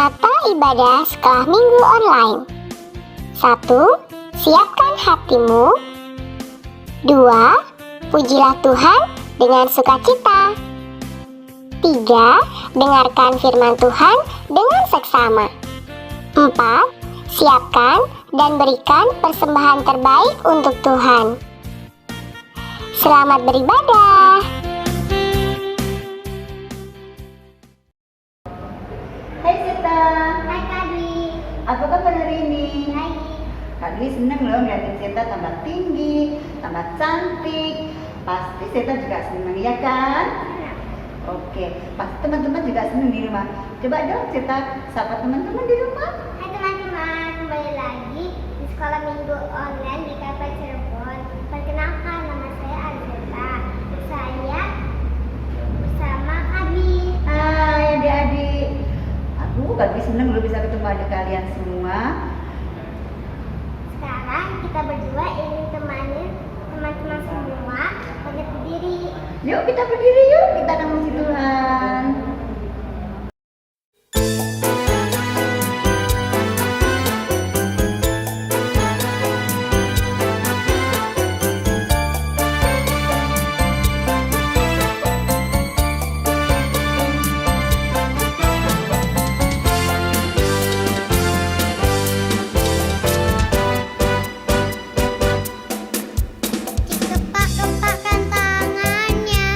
Tata ibadah sekolah minggu online. 1. Siapkan hatimu. 2. Pujilah Tuhan dengan sukacita. 3. Dengarkan firman Tuhan dengan seksama. 4. Siapkan dan berikan persembahan terbaik untuk Tuhan. Selamat beribadah. Hai Sita. Hai Kak Dwi. Apa kabar hari ini? Hai. Kak Dwi seneng loh ngeliatin Sita tambah tinggi, tambah cantik. Pasti Sita juga seneng, ya kan? Oke, pasti teman-teman juga seneng di rumah. Coba dong Sita sapa teman-teman di rumah. Hai teman-teman, kembali lagi di sekolah minggu online di KP Cirebon. Perkenalkan, nama saya Azeta. Saya bersama Kak Dwi. Hai adik-adik. Aduh, Kak Dwi seneng loh bisa ketemu adik kalian semua. Sekarang kita berdua ingin temani teman-teman semua untuk berdiri. Yuk kita berdiri yuk, kita nama Tuhan. Kepak-kepakkan tangannya,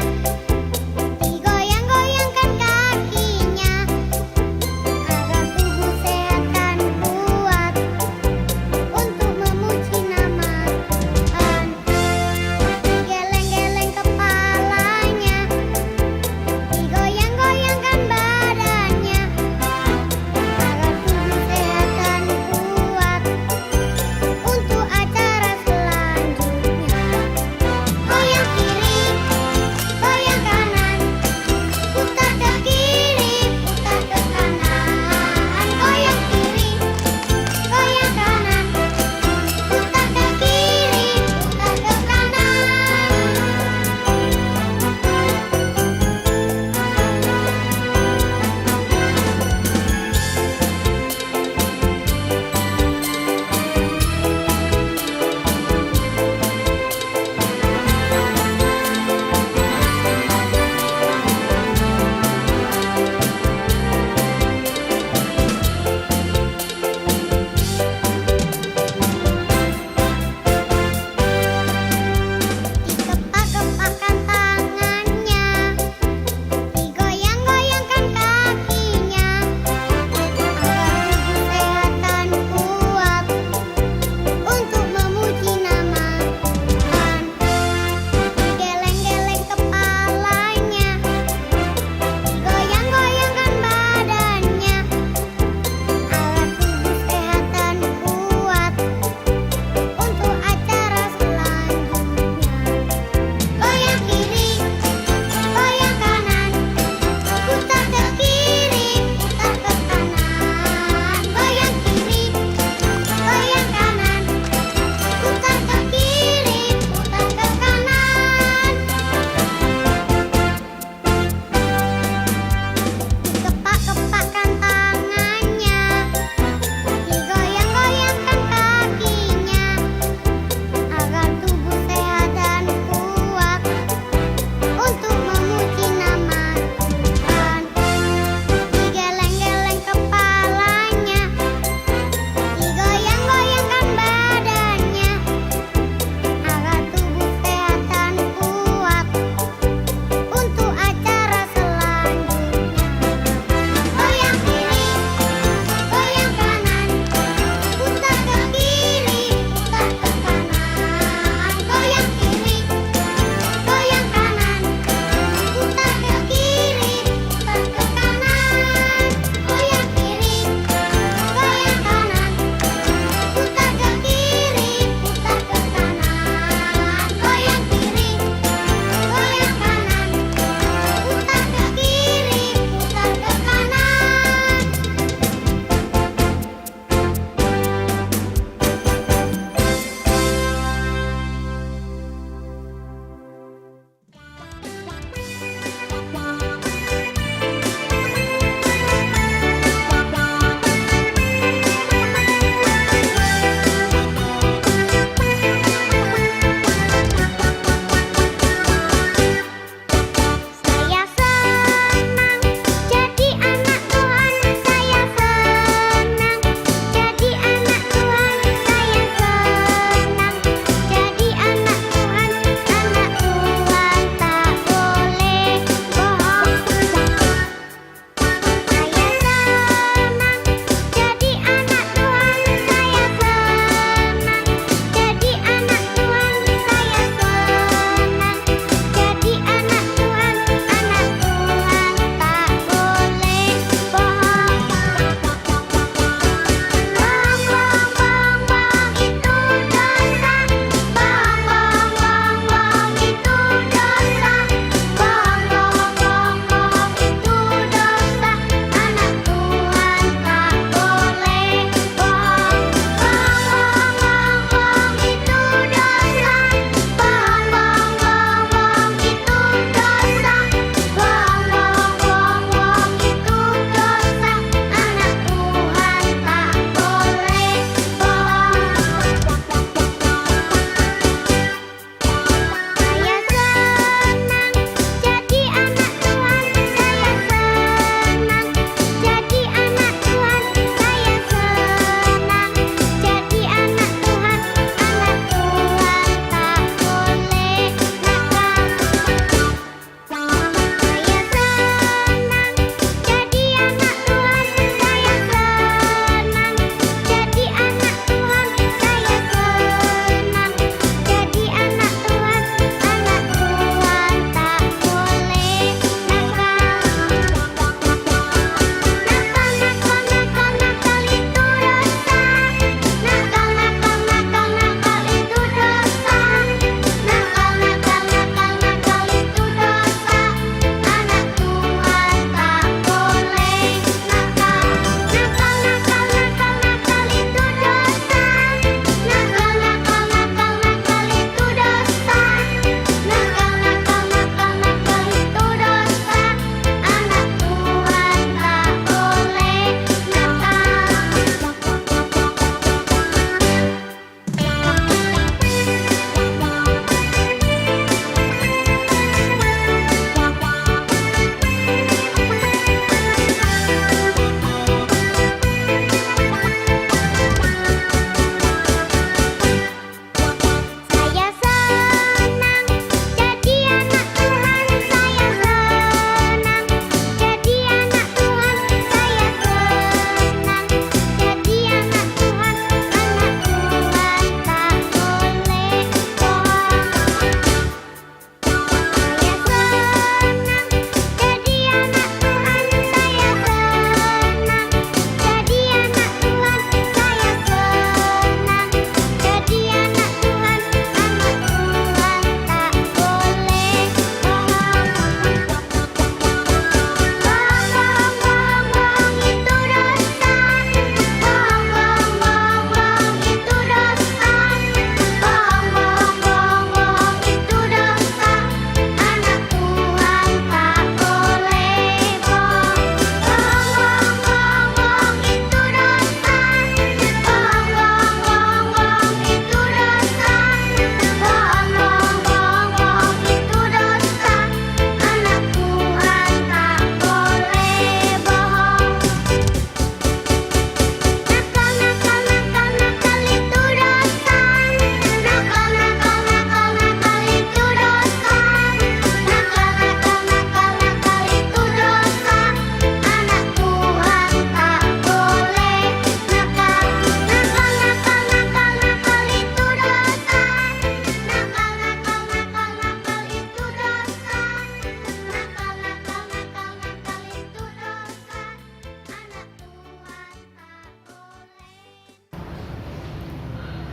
digoyang-goyang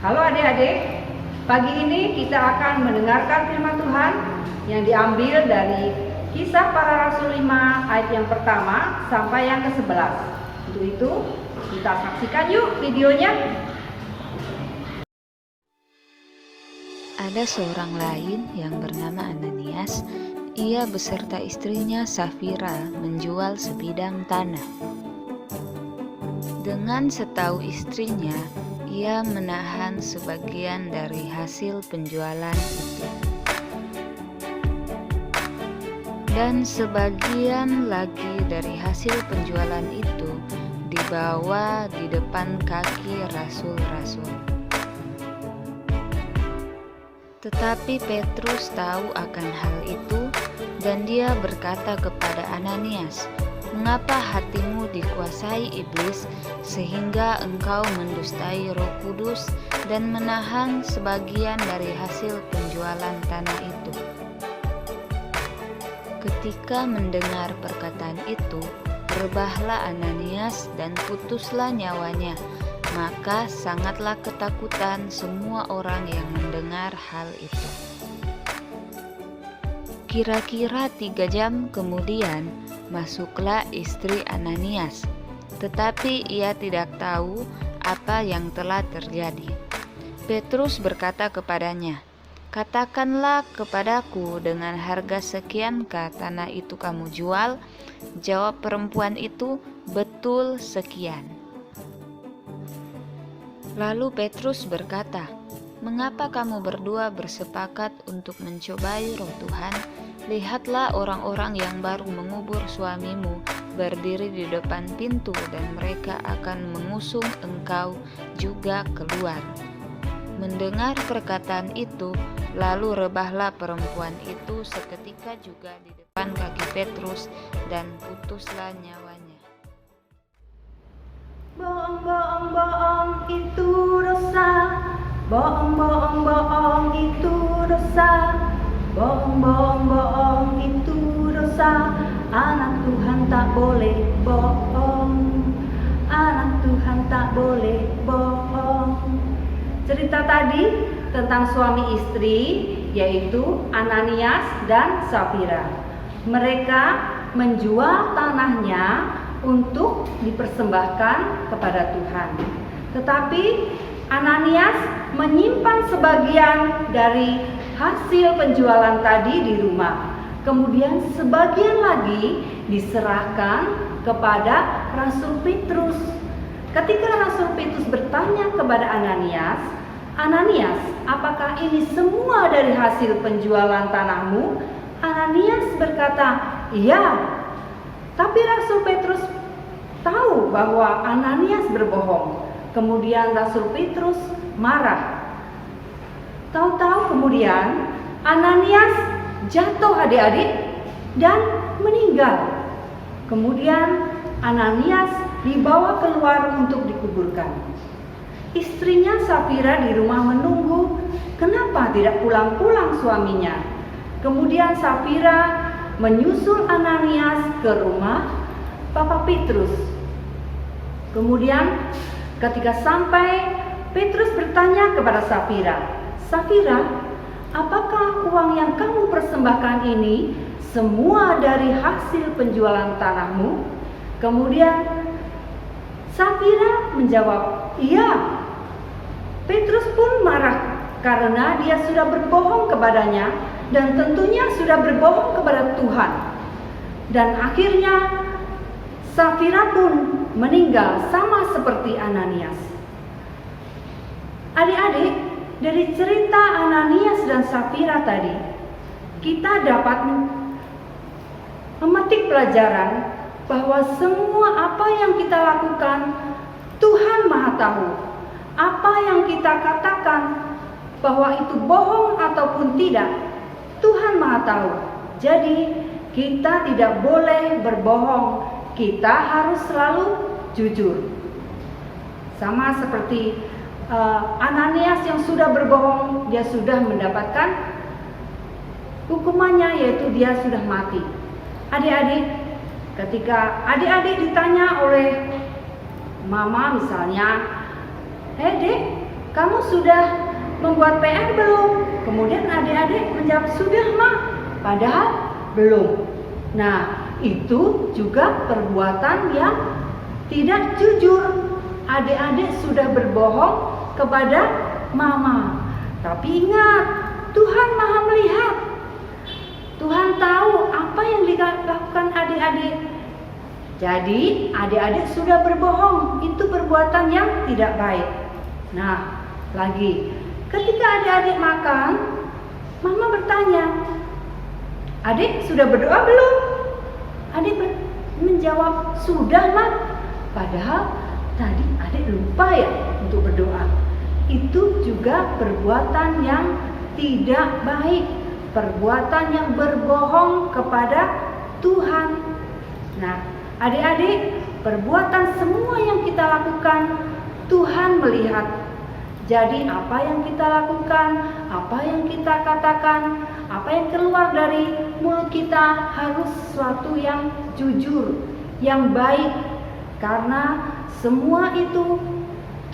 Halo adik-adik, pagi ini kita akan mendengarkan firman Tuhan yang diambil dari Kisah Para Rasul 5 ayat yang pertama sampai yang ke-11. Untuk itu, kita saksikan yuk videonya. Ada seorang lain yang bernama Ananias. Ia beserta istrinya Safira menjual sebidang tanah. Dengan setahu istrinya, ia menahan sebagian dari hasil penjualan itu, dan sebagian lagi dari hasil penjualan itu dibawa di depan kaki rasul-rasul. Tetapi Petrus tahu akan hal itu, dan dia berkata kepada Ananias, "Mengapa hatimu dikuasai iblis sehingga engkau mendustai Roh Kudus dan menahan sebagian dari hasil penjualan tanah itu?" Ketika mendengar perkataan itu, rebahlah Ananias dan putuslah nyawanya. Maka sangatlah ketakutan semua orang yang mendengar hal itu. Kira-kira 3 jam kemudian, masuklah istri Ananias, tetapi ia tidak tahu apa yang telah terjadi. Petrus berkata kepadanya, "Katakanlah kepadaku, dengan harga sekiankah tanah itu kamu jual?" Jawab perempuan itu, "Betul sekian." Lalu Petrus berkata, "Mengapa kamu berdua bersepakat untuk mencobai Roh Tuhan? Lihatlah, orang-orang yang baru mengubur suamimu berdiri di depan pintu, dan mereka akan mengusung engkau juga keluar." Mendengar perkataan itu, lalu rebahlah perempuan itu seketika juga di depan kaki Petrus, dan putuslah nyawanya. Bohong, bohong, bohong itu dosa. Bohong, bohong, bohong itu dosa. Bohong, bohong, bohong itu dosa. Anak Tuhan tak boleh bohong. Anak Tuhan tak boleh bohong. Cerita tadi tentang suami istri, yaitu Ananias dan Safira. Mereka menjual tanahnya untuk dipersembahkan kepada Tuhan. Tetapi Ananias menyimpan sebagian dari hasil penjualan tadi di rumah. Kemudian sebagian lagi diserahkan kepada Rasul Petrus. Ketika Rasul Petrus bertanya kepada Ananias, "Ananias, apakah ini semua dari hasil penjualan tanahmu?" Ananias berkata, "Iya." Tapi Rasul Petrus tahu bahwa Ananias berbohong. Kemudian Rasul Petrus marah. Tahu-tahu kemudian Ananias jatuh adik-adik dan meninggal. Kemudian Ananias dibawa keluar untuk dikuburkan. Istrinya Safira di rumah menunggu, kenapa tidak pulang-pulang suaminya. Kemudian Safira menyusul Ananias ke rumah Papa Petrus. Kemudian ketika sampai, Petrus bertanya kepada Safira, "Safira, apakah uang yang kamu persembahkan ini semua dari hasil penjualan tanahmu?" Kemudian Safira menjawab, "Iya." Petrus pun marah karena dia sudah berbohong kepadanya, dan tentunya sudah berbohong kepada Tuhan. Dan akhirnya Safira pun meninggal sama seperti Ananias. Adik-adik, dari cerita Ananias dan Safira tadi, kita dapat memetik pelajaran bahwa semua apa yang kita lakukan, Tuhan Maha tahu. Apa yang kita katakan, bahwa itu bohong ataupun tidak, Tuhan Maha tahu. Jadi kita tidak boleh berbohong. Kita harus selalu jujur. Sama seperti Ananias yang sudah berbohong, dia sudah mendapatkan hukumannya, yaitu dia sudah mati. Adik-adik, ketika adik-adik ditanya oleh mama misalnya, "Dek, kamu sudah membuat PR belum? Kemudian adik-adik menjawab, sudah Ma, padahal belum. Nah, itu juga perbuatan yang tidak jujur. Adik-adik sudah berbohong kepada mama. Tapi ingat, Tuhan Maha melihat. Tuhan tahu apa yang dilakukan adik-adik. Jadi, adik-adik sudah berbohong. Itu perbuatan yang tidak baik. Nah, lagi, ketika adik-adik makan, mama bertanya, adik sudah berdoa belum? Adik menjawab, sudah Ma. Padahal tadi adik lupa ya untuk berdoa. Itu juga perbuatan yang tidak baik, perbuatan yang berbohong kepada Tuhan. Nah, adik-adik, perbuatan semua yang kita lakukan Tuhan melihat. Jadi apa yang kita lakukan, apa yang kita katakan, apa yang keluar dari mulut kita harus sesuatu yang jujur, yang baik. Karena semua itu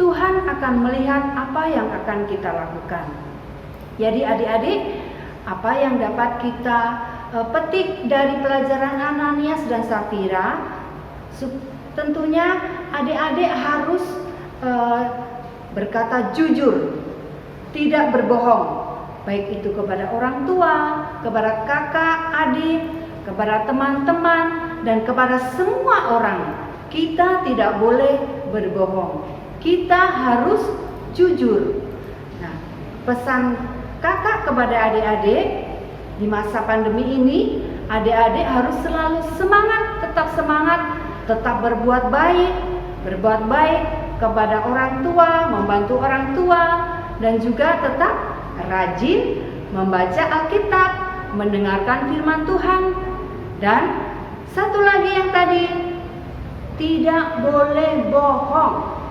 Tuhan akan melihat apa yang akan kita lakukan. Jadi adik-adik, apa yang dapat kita petik dari pelajaran Ananias dan Safira, tentunya adik-adik harus berkata jujur, tidak berbohong, baik itu kepada orang tua, kepada kakak, adik, kepada teman-teman, dan kepada semua orang. Kita tidak boleh berbohong, kita harus jujur. Nah, pesan kakak kepada adik-adik di masa pandemi ini, adik-adik harus selalu semangat, tetap berbuat baik kepada orang tua, membantu orang tua, dan juga tetap rajin membaca Alkitab, mendengarkan firman Tuhan. Dan satu lagi yang tadi, tidak boleh bohong,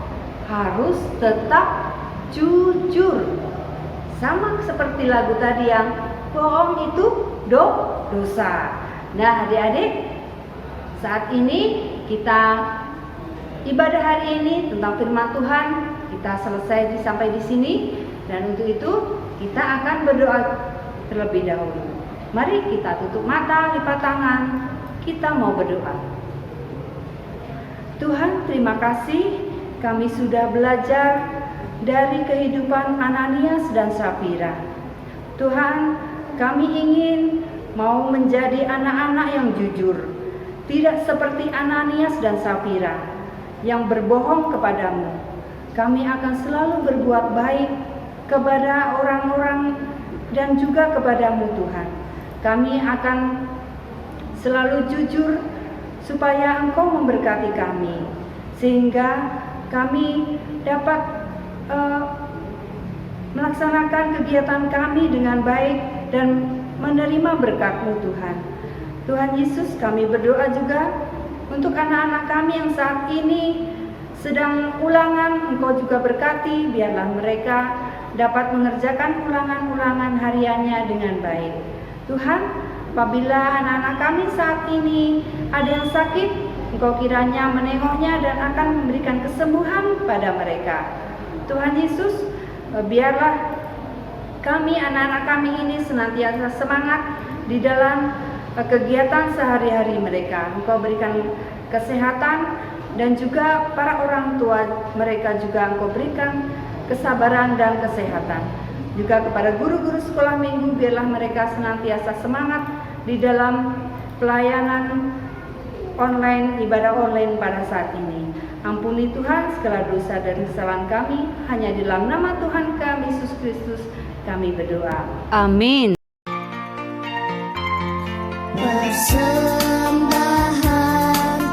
harus tetap jujur. Sama seperti lagu tadi yang bohong itu dosa. Nah, adik-adik, saat ini kita ibadah hari ini tentang firman Tuhan kita selesai sampai di sini, dan untuk itu kita akan berdoa terlebih dahulu. Mari kita tutup mata, lipat tangan, kita mau berdoa. Tuhan, terima kasih kami sudah belajar dari kehidupan Ananias dan Safira. Tuhan, kami ingin mau menjadi anak-anak yang jujur, tidak seperti Ananias dan Safira yang berbohong kepadamu. Kami akan selalu berbuat baik kepada orang-orang dan juga kepadamu Tuhan. Kami akan selalu jujur supaya Engkau memberkati kami, sehingga kami dapat melaksanakan kegiatan kami dengan baik dan menerima berkat-Mu Tuhan. Tuhan Yesus, kami berdoa juga untuk anak-anak kami yang saat ini sedang ulangan, Engkau juga berkati, biarlah mereka dapat mengerjakan ulangan-ulangan hariannya dengan baik. Tuhan, apabila anak-anak kami saat ini ada yang sakit, Engkau kiranya menengoknya dan akan memberikan kesembuhan pada mereka. Tuhan Yesus, biarlah kami, anak-anak kami ini senantiasa semangat di dalam kegiatan sehari-hari mereka. Engkau berikan kesehatan, dan juga para orang tua mereka juga Engkau berikan kesabaran dan kesehatan. Juga kepada guru-guru sekolah minggu, biarlah mereka senantiasa semangat di dalam pelayanan online, ibadah online pada saat ini. Ampuni Tuhan segala dosa dan kesalahan kami, hanya di dalam nama Tuhan kami Yesus Kristus kami berdoa. Amin. Persembahan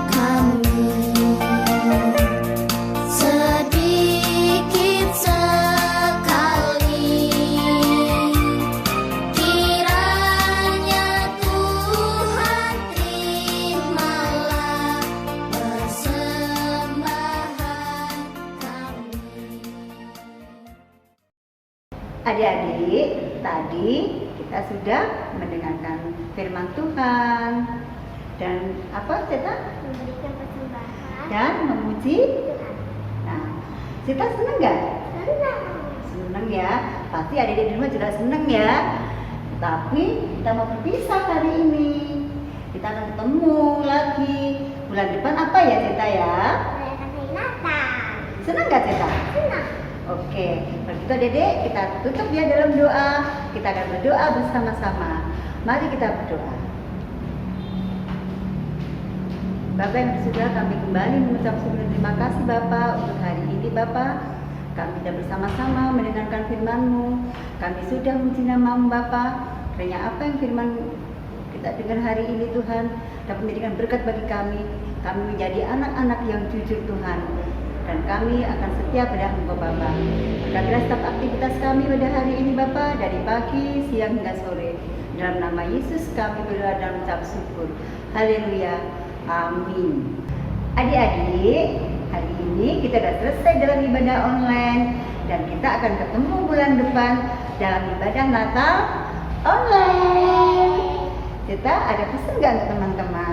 kami sedikit sekali, kiranya Tuhan terimalah persembahan kami. Adik-adik, tadi kita sudah mendengarkan firman Tuhan dan apa Sita? Memberikan persembahan Dan memuji. Tuhan. Nah, Sita senang nggak? Senang. Seneng ya, pasti adik-adik di rumah juga seneng ya. Tapi kita mau berpisah hari ini. Kita akan ketemu lagi bulan depan apa ya Cita ya? Merayakan Natal. Senang gak Cita? Senang. Oke, kalau gitu Dedek kita tutup ya dalam doa. Kita akan berdoa bersama-sama. Mari kita berdoa. Bapak yang bersudah, kami kembali mengucap syukur dan terima kasih Bapak untuk hari ini Bapak. Kami sudah bersama-sama mendengarkan firman-Mu. Kami sudah memuji nama-Mu Bapak. Kiranya apa yang firman kita dengar hari ini Tuhan dapat menjadikan berkat bagi kami. Kami menjadi anak-anak yang jujur Tuhan. Dan kami akan setia pada Engkau Bapa. Berkatilah setiap aktivitas kami pada hari ini Bapa, dari pagi, siang hingga sore. Dalam nama Yesus kami berdoa dan mengucap syukur. Haleluya. Amin. Adik-adik, hari ini kita sudah selesai dalam ibadah online dan kita akan ketemu bulan depan dalam ibadah Natal online. Kita ada pesan nggak untuk teman-teman?